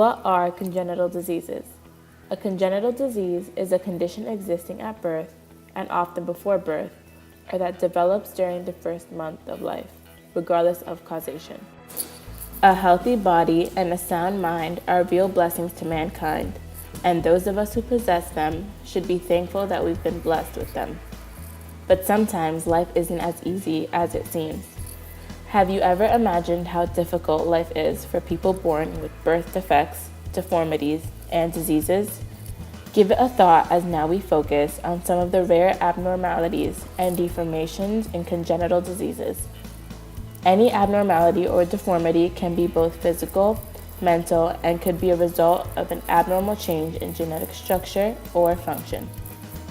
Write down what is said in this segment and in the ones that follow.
What are congenital diseases? A congenital disease is a condition existing at birth and often before birth, or that develops during the first month of life, regardless of causation. A healthy body and a sound mind are real blessings to mankind, and those of us who possess them should be thankful that we've been blessed with them. But sometimes life isn't as easy as it seems. Have you ever imagined how difficult life is for people born with birth defects, deformities, and diseases? Give it a thought as now we focus on some of the rare abnormalities and deformations in congenital diseases. Any abnormality or deformity can be both physical, mental, and could be a result of an abnormal change in genetic structure or function.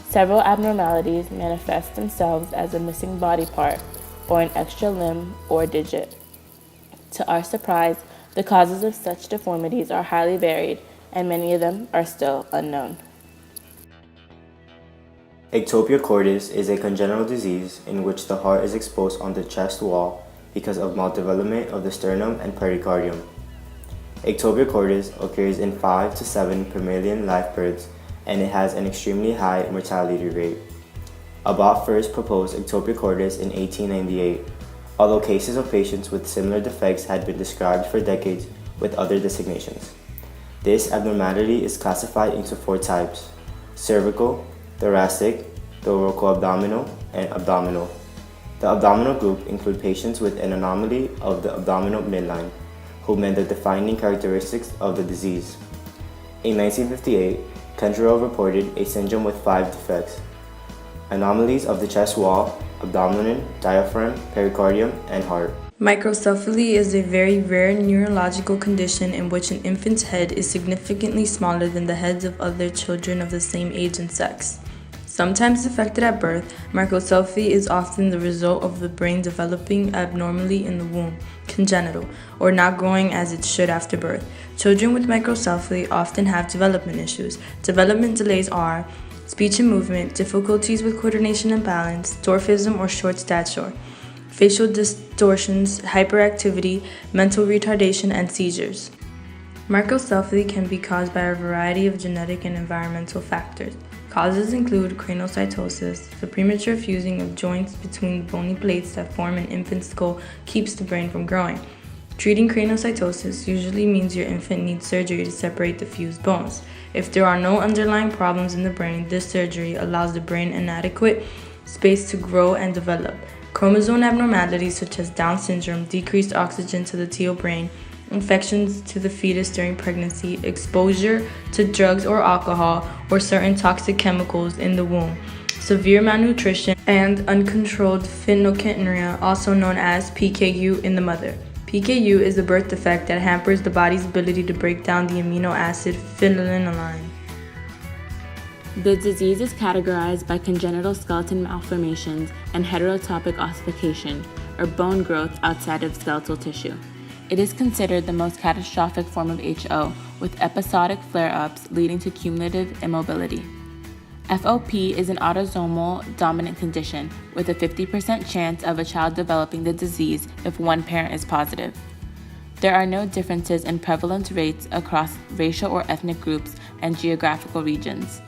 Several abnormalities manifest themselves as a missing body part or an extra limb or digit. To our surprise, the causes of such deformities are highly varied, and many of them are still unknown. Ectopia cordis is a congenital disease in which the heart is exposed on the chest wall because of maldevelopment of the sternum and pericardium. Ectopia cordis occurs in 5 to 7 per million live births, and it has an extremely high mortality rate. Abbott first proposed ectopia cordis in 1898, although cases of patients with similar defects had been described for decades with other designations. This abnormality is classified into 4 types: cervical, thoracic, thoracoabdominal, and abdominal. The abdominal group include patients with an anomaly of the abdominal midline, who met the defining characteristics of the disease. In 1958, Kendrell reported a syndrome with 5 defects: anomalies of the chest wall, abdomen, diaphragm, pericardium, and heart. Microcephaly is a very rare neurological condition in which an infant's head is significantly smaller than the heads of other children of the same age and sex. Sometimes affected at birth, microcephaly is often the result of the brain developing abnormally in the womb, congenital, or not growing as it should after birth. Children with microcephaly often have development issues. Development delays are speech and movement, difficulties with coordination and balance, dwarfism or short stature, facial distortions, hyperactivity, mental retardation, and seizures. Microcephaly can be caused by a variety of genetic and environmental factors. Causes include craniocytosis. The premature fusing of joints between the bony plates that form an infant's skull keeps the brain from growing. Treating craniocytosis usually means your infant needs surgery to separate the fused bones. If there are no underlying problems in the brain, this surgery allows the brain inadequate space to grow and develop. Chromosome abnormalities such as Down syndrome, decreased oxygen to the teal brain, infections to the fetus during pregnancy, exposure to drugs or alcohol or certain toxic chemicals in the womb, severe malnutrition, and uncontrolled phenylketonuria, also known as PKU, in the mother. PKU is a birth defect that hampers the body's ability to break down the amino acid phenylalanine. The disease is categorized by congenital skeletal malformations and heterotopic ossification, or bone growth outside of skeletal tissue. It is considered the most catastrophic form of HO, with episodic flare-ups leading to cumulative immobility. FOP is an autosomal dominant condition with a 50% chance of a child developing the disease if one parent is positive. There are no differences in prevalence rates across racial or ethnic groups and geographical regions.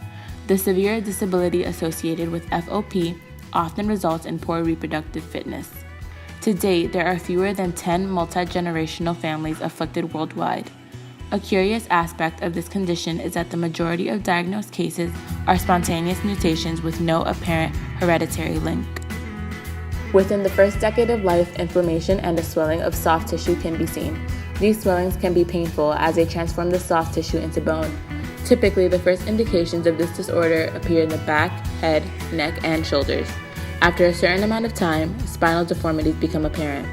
The severe disability associated with FOP often results in poor reproductive fitness. To date, there are fewer than 10 multi-generational families afflicted worldwide. A curious aspect of this condition is that the majority of diagnosed cases are spontaneous mutations with no apparent hereditary link. Within the first decade of life, inflammation and a swelling of soft tissue can be seen. These swellings can be painful as they transform the soft tissue into bone. Typically, the first indications of this disorder appear in the back, head, neck, and shoulders. After a certain amount of time, spinal deformities become apparent.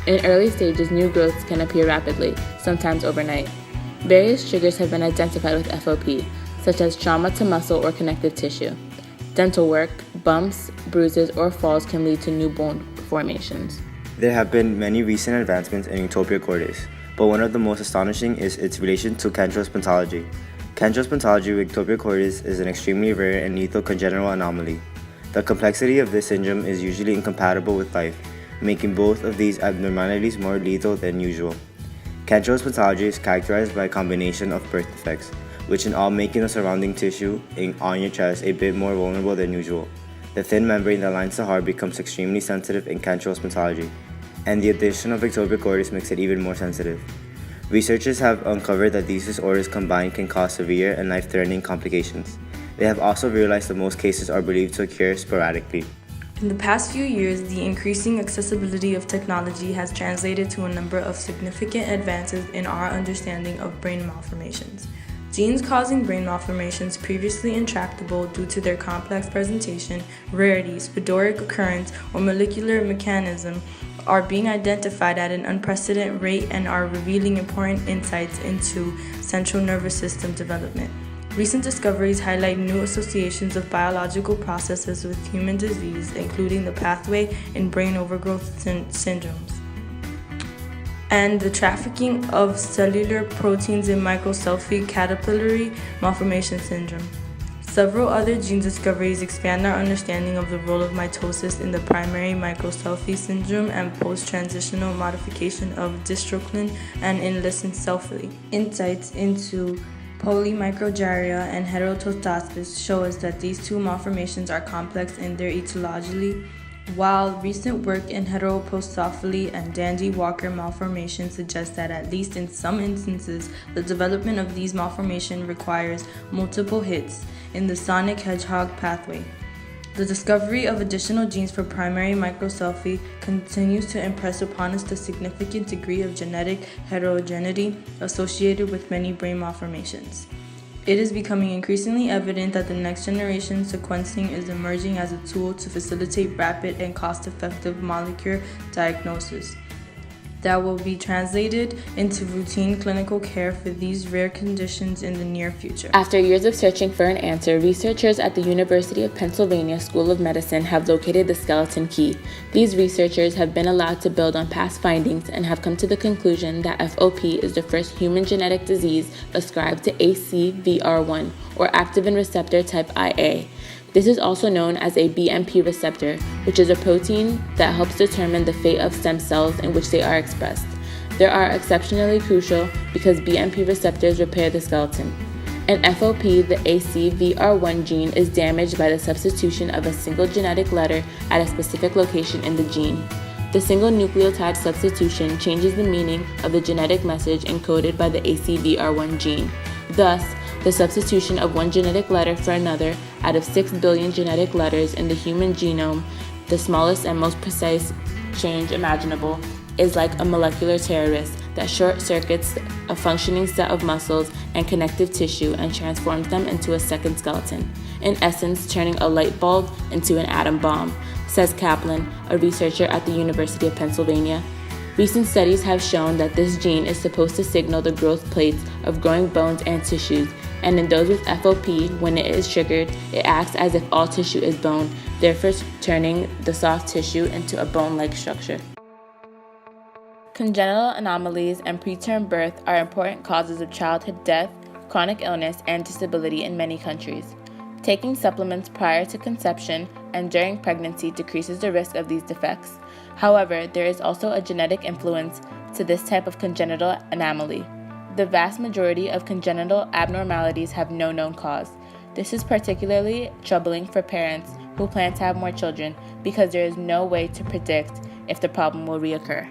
In early stages, new growths can appear rapidly, sometimes overnight. Various triggers have been identified with FOP, such as trauma to muscle or connective tissue. Dental work, bumps, bruises, or falls can lead to new bone formations. There have been many recent advancements in Ectopia cordis, but one of the most astonishing is its relation to Kendrell's pathology. Kendrell's pathology with Ectopia cordis is an extremely rare and lethal congenital anomaly. The complexity of this syndrome is usually incompatible with life, making both of these abnormalities more lethal than usual. Cancerous pathology is characterized by a combination of birth defects, which in all making the surrounding tissue on your chest a bit more vulnerable than usual. The thin membrane that lines the heart becomes extremely sensitive in cancerous pathology, and the addition of ectopia cordis makes it even more sensitive. Researchers have uncovered that these disorders combined can cause severe and life-threatening complications. They have also realized that most cases are believed to occur sporadically. In the past few years, the increasing accessibility of technology has translated to a number of significant advances in our understanding of brain malformations. Genes causing brain malformations previously intractable due to their complex presentation, rarity, spadioric occurrence, or molecular mechanism are being identified at an unprecedented rate and are revealing important insights into central nervous system development. Recent discoveries highlight new associations of biological processes with human disease, including the pathway in brain overgrowth syndromes and the trafficking of cellular proteins in microcephaly capillary malformation syndrome. Several other gene discoveries expand our understanding of the role of mitosis in the primary microcephaly syndrome and post-transitional modification of dystrophin and in lissencephaly. Insights into polymicrogyria and heterototosis show us that these two malformations are complex in their etiology, while recent work in heteropostocephaly and Dandy-Walker malformation suggests that at least in some instances, the development of these malformations requires multiple hits in the sonic hedgehog pathway. The discovery of additional genes for primary microcephaly continues to impress upon us the significant degree of genetic heterogeneity associated with many brain malformations. It is becoming increasingly evident that the next generation sequencing is emerging as a tool to facilitate rapid and cost-effective molecular diagnosis that will be translated into routine clinical care for these rare conditions in the near future. After years of searching for an answer, researchers at the University of Pennsylvania School of Medicine have located the skeleton key. These researchers have been allowed to build on past findings and have come to the conclusion that FOP is the first human genetic disease ascribed to ACVR1, or activin receptor type Ia. This is also known as a BMP receptor, which is a protein that helps determine the fate of stem cells in which they are expressed. They are exceptionally crucial because BMP receptors repair the skeleton. In FOP, the ACVR1 gene is damaged by the substitution of a single genetic letter at a specific location in the gene. The single nucleotide substitution changes the meaning of the genetic message encoded by the ACVR1 gene. Thus, the substitution of one genetic letter for another out of 6 billion genetic letters in the human genome, the smallest and most precise change imaginable, is like a molecular terrorist that short-circuits a functioning set of muscles and connective tissue and transforms them into a second skeleton, in essence turning a light bulb into an atom bomb, says Kaplan, a researcher at the University of Pennsylvania. Recent studies have shown that this gene is supposed to signal the growth plates of growing bones and tissues, and in those with FOP, when it is triggered, it acts as if all tissue is bone, therefore turning the soft tissue into a bone-like structure. Congenital anomalies and preterm birth are important causes of childhood death, chronic illness, and disability in many countries. Taking supplements prior to conception and during pregnancy decreases the risk of these defects. However, there is also a genetic influence to this type of congenital anomaly. The vast majority of congenital abnormalities have no known cause. This is particularly troubling for parents who plan to have more children because there is no way to predict if the problem will reoccur.